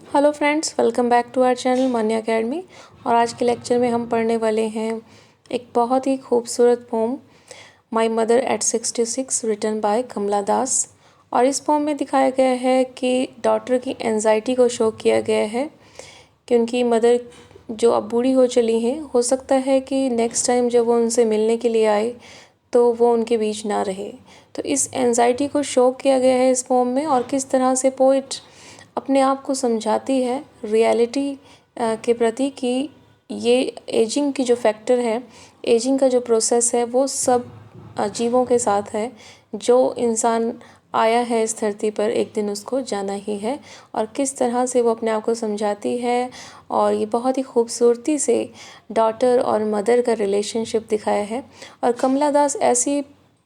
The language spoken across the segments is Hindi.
Hello friends, welcome back to our channel Manya academy. और आज के लेक्चर में हम पढ़ने वाले हैं एक बहुत ही खूबसूरत poem My Mother at 66 written by Kamala Das. और इस पोम में दिखाया गया है कि डॉटर की एंजाइटी को शो किया गया है कि उनकी मदर जो अब बूढ़ी हो चली हैं, हो सकता है कि नेक्स्ट टाइम जब वो उनसे मिलने के लिए आए तो वो उनके बीच ना रहे। तो इस एंजाइटी को शो किया गया है इस पोम में, और किस तरह से पोइट अपने आप को समझाती है रियलिटी के प्रति कि ये एजिंग की जो फैक्टर है, एजिंग का जो प्रोसेस है, वो सब जीवों के साथ है। जो इंसान आया है इस धरती पर, एक दिन उसको जाना ही है। और किस तरह से वो अपने आप को समझाती है, और ये बहुत ही खूबसूरती से डॉटर और मदर का रिलेशनशिप दिखाया है। और कमला दास ऐसी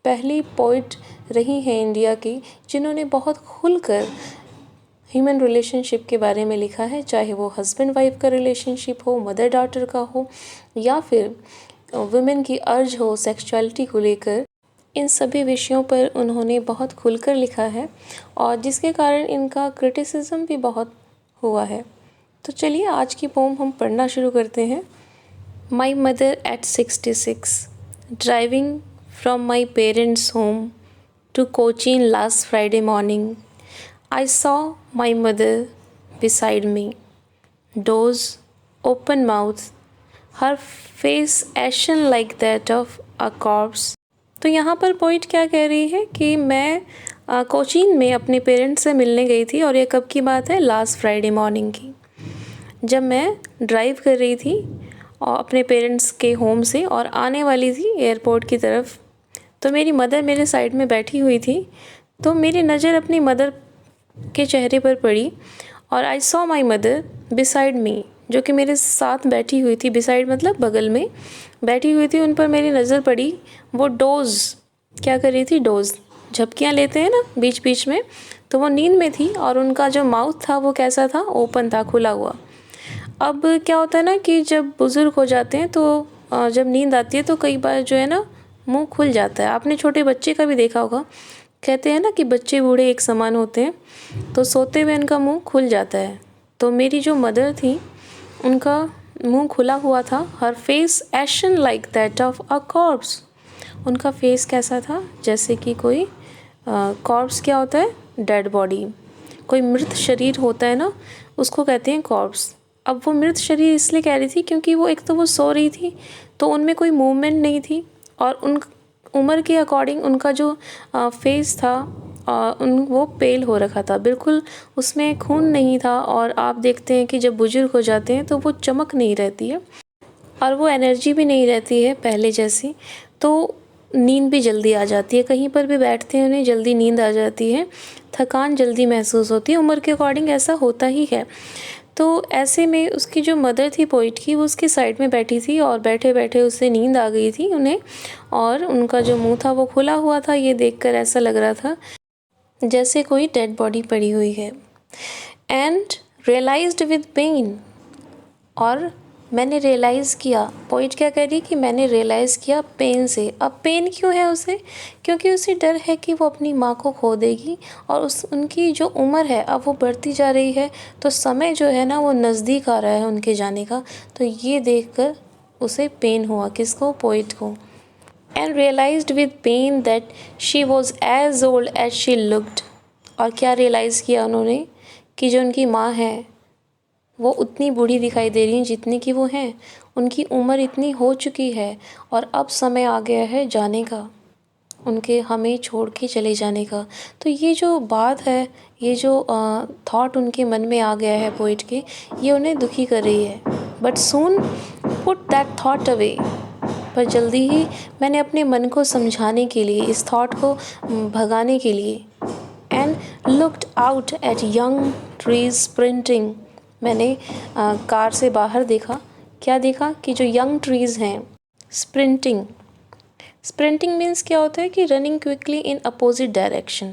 पहली पोइट रही हैं इंडिया की जिन्होंने बहुत खुलकर ह्यूमन रिलेशनशिप के बारे में लिखा है, चाहे वो हस्बैंड वाइफ का रिलेशनशिप हो, मदर डॉटर का हो, या फिर वुमेन की अर्ज हो सेक्सुअलिटी को लेकर। इन सभी विषयों पर उन्होंने बहुत खुलकर लिखा है, और जिसके कारण इनका क्रिटिसिज्म भी बहुत हुआ है। तो चलिए आज की पोम हम पढ़ना शुरू करते हैं। My mother at 66 driving from my parents home to Cochin last Friday morning I saw my mother beside me, doors open mouth, her face ashen like that of a corpse। तो यहाँ पर पॉइंट क्या कह रही है कि मैं कोचीन में अपने पेरेंट्स से मिलने गई थी, और ये कब की बात है? लास्ट फ्राइडे मॉर्निंग की, जब मैं ड्राइव कर रही थी और अपने पेरेंट्स के होम से और आने वाली थी एयरपोर्ट की तरफ। तो मेरी मदर मेरे साइड में बैठी हुई थी, तो मेरी नज़र अपनी मदर के चेहरे पर पड़ी, और I saw my mother beside me, जो कि मेरे साथ बैठी हुई थी। बिसाइड मतलब बगल में बैठी हुई थी, उन पर मेरी नज़र पड़ी। वो डोज क्या कर रही थी? डोज झपकियाँ लेते हैं ना बीच बीच में, तो वो नींद में थी, और उनका जो माउथ था वो कैसा था? ओपन था, खुला हुआ। अब क्या होता है ना कि जब बुज़ुर्ग हो जाते हैं तो जब नींद आती है तो कई बार जो है ना मुंह खुल जाता है। आपने छोटे बच्चे का भी देखा होगा, कहते हैं ना कि बच्चे बूढ़े एक समान होते हैं, तो सोते हुए उनका मुंह खुल जाता है। तो मेरी जो मदर थी उनका मुंह खुला हुआ था। हर फेस एशन like that of a corpse. उनका फेस कैसा था? जैसे कि कोई कॉर्प्स क्या होता है? डेड बॉडी, कोई मृत शरीर होता है ना, उसको कहते हैं कॉर्प्स। अब वो मृत शरीर इसलिए कह रही थी क्योंकि वो एक तो वो सो रही थी, तो उनमें कोई मूवमेंट नहीं थी, और उन उम्र के अकॉर्डिंग उनका जो फेस था वो पेल हो रखा था, बिल्कुल उसमें खून नहीं था। और आप देखते हैं कि जब बुजुर्ग हो जाते हैं तो वो चमक नहीं रहती है, और वो एनर्जी भी नहीं रहती है पहले जैसी। तो नींद भी जल्दी आ जाती है, कहीं पर भी बैठते हैं उन्हें जल्दी नींद आ जाती है, थकान जल्दी महसूस होती है। उम्र के अकॉर्डिंग ऐसा होता ही है। तो ऐसे में उसकी जो मदर थी पोइट की, वो उसके साइड में बैठी थी, और बैठे बैठे उससे नींद आ गई थी उन्हें, और उनका जो मुंह था वो खुला हुआ था। ये देखकर ऐसा लग रहा था जैसे कोई डेड बॉडी पड़ी हुई है। एंड रियलाइज्ड विद पेन, और मैंने रियलाइज़ किया। पोइट क्या कह रही कि मैंने रियलाइज़ किया पेन से। अब पेन क्यों है उसे? क्योंकि उसे डर है कि वो अपनी माँ को खो देगी, और उनकी जो उम्र है अब वो बढ़ती जा रही है, तो समय जो है ना वो नज़दीक आ रहा है उनके जाने का। तो ये देखकर उसे पेन हुआ। किसको? पोइट को। And realised with pain that she was as old as she looked. और क्या रियलाइज़ किया उन्होंने? कि जो उनकी माँ है वो उतनी बूढ़ी दिखाई दे रही हैं जितनी कि वो हैं। उनकी उम्र इतनी हो चुकी है, और अब समय आ गया है जाने का, उनके हमें छोड़ के चले जाने का। तो ये जो बात है, ये जो थॉट उनके मन में आ गया है पोइट के, ये उन्हें दुखी कर रही है। But soon put that thought away, पर जल्दी ही मैंने अपने मन को समझाने के लिए, इस थॉट को भगाने के लिए, and looked out at young trees sprinting, मैंने कार से बाहर देखा। क्या देखा? कि जो यंग ट्रीज़ हैं स्प्रिंटिंग। स्प्रिंटिंग मीन्स क्या होता है? कि running quickly in opposite direction.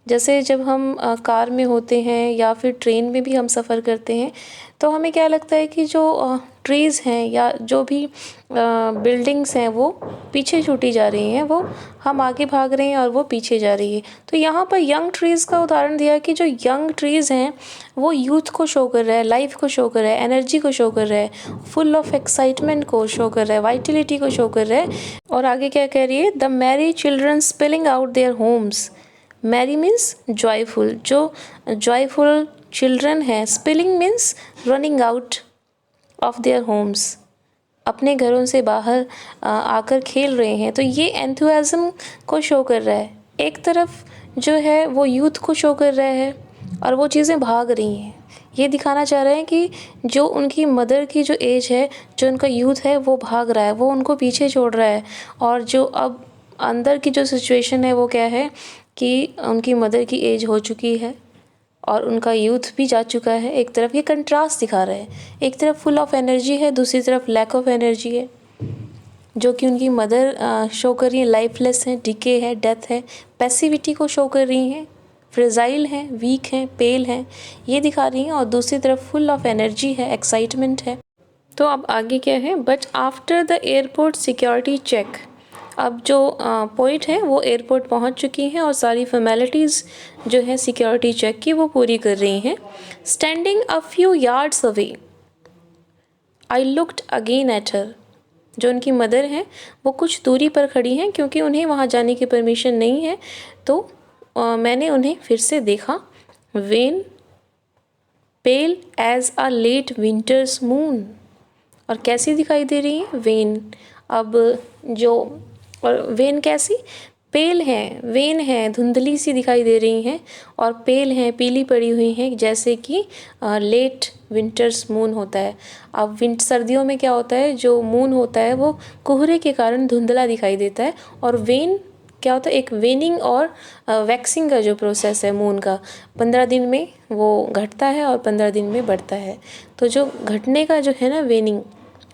जैसे जब हम कार में होते हैं या फिर ट्रेन में भी हम सफ़र करते हैं, तो हमें क्या लगता है कि जो ट्रीज़ हैं या जो भी बिल्डिंग्स हैं वो पीछे छूटी जा रही हैं, वो हम आगे भाग रहे हैं और वो पीछे जा रही है। तो यहाँ पर यंग ट्रीज़ का उदाहरण दिया कि जो यंग ट्रीज़ हैं वो यूथ को शो कर रहा है, लाइफ को शो कर रहा है, एनर्जी को शो कर रहा है, फुल ऑफ एक्साइटमेंट को शो कर रहा है, वाइटलिटी को शो कर रहा है। और आगे क्या कह रही है, the merry children spilling out their homes. Merry means joyful, जो जॉयफुल चिल्ड्रन है, spilling means running out of their homes, अपने घरों से बाहर आकर खेल रहे हैं। तो ये एंथुसियाज्म को शो कर रहा है। एक तरफ जो है वो यूथ को शो कर रहा है और वो चीज़ें भाग रही हैं। ये दिखाना चाह रहे हैं कि जो उनकी मदर की जो एज है, जो उनका यूथ है वो भाग रहा है, वो उनको पीछे छोड़ रहा है। और जो अब अंदर की जो सिचुएशन है वो क्या है कि उनकी मदर की एज हो चुकी है और उनका यूथ भी जा चुका है। एक तरफ ये कंट्रास्ट दिखा रहे हैं, एक तरफ फुल ऑफ एनर्जी है, दूसरी तरफ लैक ऑफ एनर्जी है। जो कि उनकी मदर शो कर रही है लाइफलेस है, डिके है, डेथ है, पैसिविटी को शो कर रही हैं, फ्रेजाइल हैं, वीक हैं, पेल हैं, ये दिखा रही हैं। और दूसरी तरफ फुल ऑफ एनर्जी है, एक्साइटमेंट है। तो अब आगे क्या है, but after the airport security check. अब जो पोइट है वो एयरपोर्ट पहुंच चुकी हैं और सारी फॉर्मेलिटीज़ जो है सिक्योरिटी चेक की वो पूरी कर रही हैं। Standing a few yards away I looked again at her. जो उनकी मदर हैं वो कुछ दूरी पर खड़ी हैं क्योंकि उन्हें वहाँ जाने की परमिशन नहीं है। तो मैंने उन्हें फिर से देखा। Wan pale as a late winter's moon. और कैसी दिखाई दे रही है, वेन। अब जो और वेन कैसी, पेल हैं, वेन है, धुंधली सी दिखाई दे रही हैं और पेल हैं, पीली पड़ी हुई हैं, जैसे कि लेट विंटर्स मून होता है। अब सर्दियों में क्या होता है, जो मून होता है वो कोहरे के कारण धुंधला दिखाई देता है। और वेन क्या होता है, एक वेनिंग और वैक्सिंग का जो प्रोसेस है मून का, 15 दिन में वो घटता है और 15 दिन में बढ़ता है। तो जो घटने का जो है ना वेनिंग,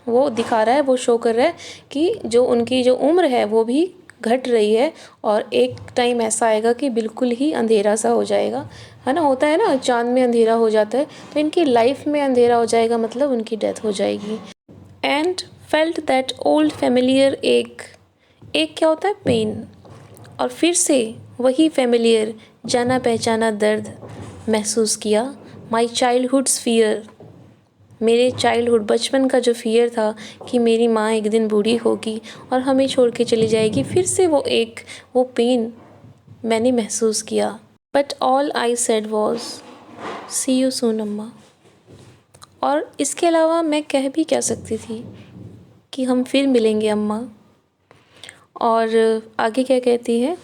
वो दिखा रहा है, वो शो कर रहा है कि जो उनकी जो उम्र है वो भी घट रही है और एक टाइम ऐसा आएगा कि बिल्कुल ही अंधेरा सा हो जाएगा, है ना। होता है ना, चांद में अंधेरा हो जाता है, तो इनकी लाइफ में अंधेरा हो जाएगा, मतलब उनकी डेथ हो जाएगी। And felt that old familiar एक क्या होता है, पेन। और फिर से वही फेमिलियर, जाना पहचाना दर्द महसूस किया। माई चाइल्डहुड्स फियर, मेरे चाइल्डहुड, बचपन का जो फियर था कि मेरी माँ एक दिन बूढ़ी होगी और हमें छोड़ के चली जाएगी, फिर से वो पेन मैंने महसूस किया। But all I said was see you soon Amma. और इसके अलावा मैं कह भी क्या सकती थी कि हम फिर मिलेंगे अम्मा। और आगे क्या कहती है,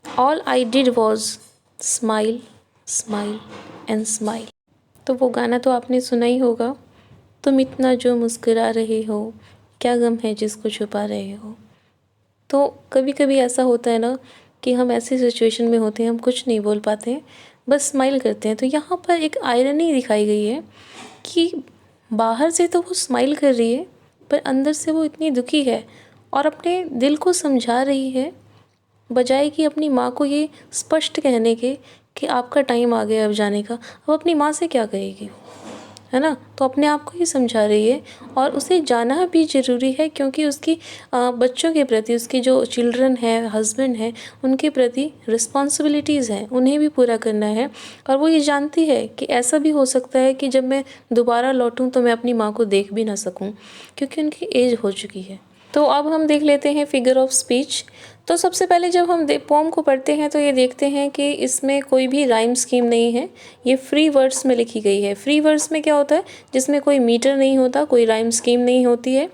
all I did was smile smile and smile. तो वो गाना तो आपने सुना ही होगा, तुम इतना जो मुस्कुरा रहे हो, क्या गम है जिसको छुपा रहे हो। तो कभी कभी ऐसा होता है ना कि हम ऐसी सिचुएशन में होते हैं, हम कुछ नहीं बोल पाते हैं, बस स्माइल करते हैं। तो यहाँ पर एक आयरनी दिखाई गई है कि बाहर से तो वो स्माइल कर रही है पर अंदर से वो इतनी दुखी है और अपने दिल को समझा रही है, बजाय कि अपनी माँ को ये स्पष्ट कहने के कि आपका टाइम आ गया अब जाने का। अब अपनी माँ से क्या कहेगी, है ना। तो अपने आप को ही समझा रही है और उसे जाना भी ज़रूरी है क्योंकि उसकी बच्चों के प्रति, उसके जो चिल्ड्रन है, हस्बैंड है, उनके प्रति रिस्पॉन्सिबिलिटीज़ हैं, उन्हें भी पूरा करना है। और वो ये जानती है कि ऐसा भी हो सकता है कि जब मैं दोबारा लौटूं तो मैं अपनी माँ को देख भी ना सकूं क्योंकि उनकी एज हो चुकी है। तो अब हम देख लेते हैं फिगर ऑफ स्पीच। तो सबसे पहले जब हम पोम को पढ़ते हैं तो ये देखते हैं कि इसमें कोई भी राइम स्कीम नहीं है, ये फ्री वर्ड्स में लिखी गई है। फ्री वर्ड्स में क्या होता है, जिसमें कोई मीटर नहीं होता, कोई राइम स्कीम नहीं होती है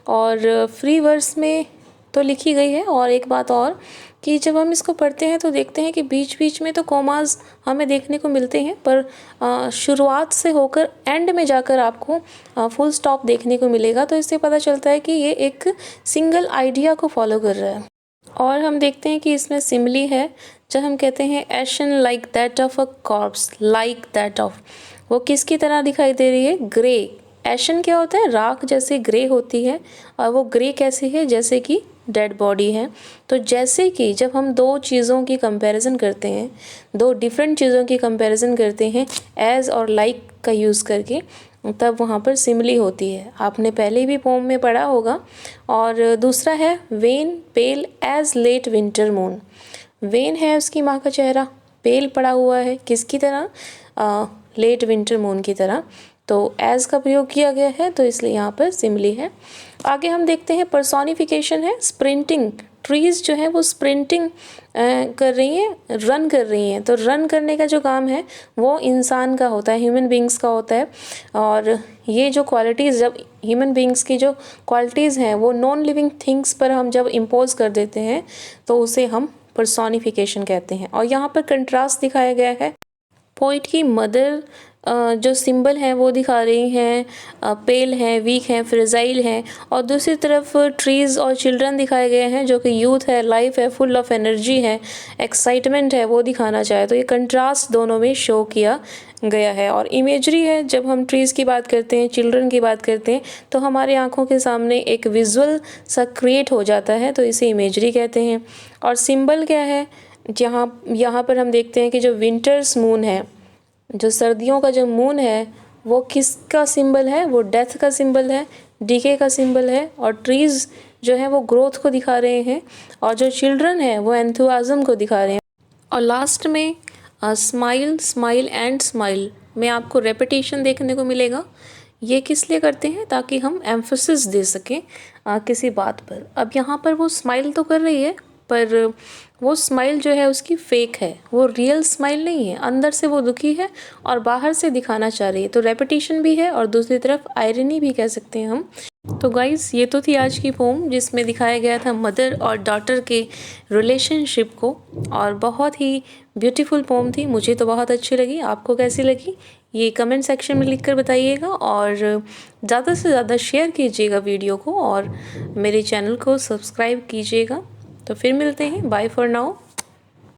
और फ्री वर्ड्स में तो लिखी गई है। और एक बात और कि जब हम इसको पढ़ते हैं तो देखते हैं कि बीच बीच में तो कॉमास हमें देखने को मिलते हैं, पर शुरुआत से होकर एंड में जाकर आपको फुल स्टॉप देखने को मिलेगा। तो इससे पता चलता है कि ये एक सिंगल आइडिया को फॉलो कर रहा है। और हम देखते हैं कि इसमें सिमिली है, जब हम कहते हैं एशन like that of a corps, like that of, वो किसकी तरह दिखाई दे रही है, ग्रे, एशन क्या होता है, राख जैसे ग्रे होती है, और वो ग्रे कैसी है, जैसे कि डेड बॉडी है। तो जैसे कि जब हम दो चीज़ों की कंपैरिजन करते हैं, दो डिफरेंट चीज़ों की कंपैरिजन करते हैं एज और लाइक का यूज़ करके, तब वहाँ पर सिमिली होती है। आपने पहले भी पोम में पढ़ा होगा। और दूसरा है wan pale as late winter moon. Wan है उसकी माँ का चेहरा, पेल पड़ा हुआ है किसकी तरह, लेट विंटर मून की तरह। तो एज का प्रयोग किया गया है, तो इसलिए यहाँ पर सिमिली है। आगे हम देखते हैं पर्सोनिफिकेशन है स्प्रिंटिंग। ट्रीज जो है वो स्प्रिंटिंग कर रही हैं, रन कर रही हैं। तो रन करने का जो काम है वो इंसान का होता है, ह्यूमन बींग्स का होता है। और ये जो क्वालिटीज़, जब ह्यूमन बींग्स की जो क्वालिटीज़ हैं वो नॉन लिविंग थिंग्स पर हम जब इम्पोज कर देते हैं, तो उसे हम पर्सोनिफिकेशन कहते हैं। और यहाँ पर कंट्रास्ट दिखाया गया है। पोइट की मदर जो सिंबल है वो दिखा रही हैं, पेल हैं, वीक हैं, फ्रेजाइल हैं। और दूसरी तरफ ट्रीज़ और चिल्ड्रन दिखाए गए हैं जो कि यूथ है, लाइफ है, फुल ऑफ एनर्जी है, एक्साइटमेंट है, वो दिखाना चाहे। तो ये कंट्रास्ट दोनों में शो किया गया है। और इमेजरी है, जब हम ट्रीज़ की बात करते हैं, चिल्ड्रन की बात करते हैं, तो हमारे आँखों के सामने एक विजुअल सा क्रिएट हो जाता है, तो इसे इमेजरी कहते हैं। और सिंबल क्या है, यहाँ पर हम देखते हैं कि जो विंटर्स मून है, जो सर्दियों का जो मून है, वो किसका सिंबल है, वो डेथ का सिंबल है, डीके का सिंबल है। और ट्रीज़ जो है वो ग्रोथ को दिखा रहे हैं, और जो चिल्ड्रन है वो एंथुआज़म को दिखा रहे हैं। और लास्ट में स्माइल, स्माइल एंड स्माइल में आपको रेपिटेशन देखने को मिलेगा। ये किस लिए करते हैं, ताकि हम एम्फोसिस दे सकें किसी बात पर। अब यहाँ पर वो स्माइल तो कर रही है, पर वो स्माइल जो है उसकी फेक है, वो रियल स्माइल नहीं है। अंदर से वो दुखी है और बाहर से दिखाना चाह रही है। तो रेपिटेशन भी है और दूसरी तरफ आयरनी भी कह सकते हैं हम। तो गाइस, ये तो थी आज की पोम, जिसमें दिखाया गया था मदर और डॉटर के रिलेशनशिप को। और बहुत ही ब्यूटीफुल पोम थी, मुझे तो बहुत अच्छी लगी। आपको कैसी लगी ये कमेंट सेक्शन में लिखकर बताइएगा। और ज़्यादा से ज़्यादा शेयर कीजिएगा वीडियो को, और मेरे चैनल को सब्सक्राइब कीजिएगा। तो फिर मिलते हैं, बाय फॉर नाउ।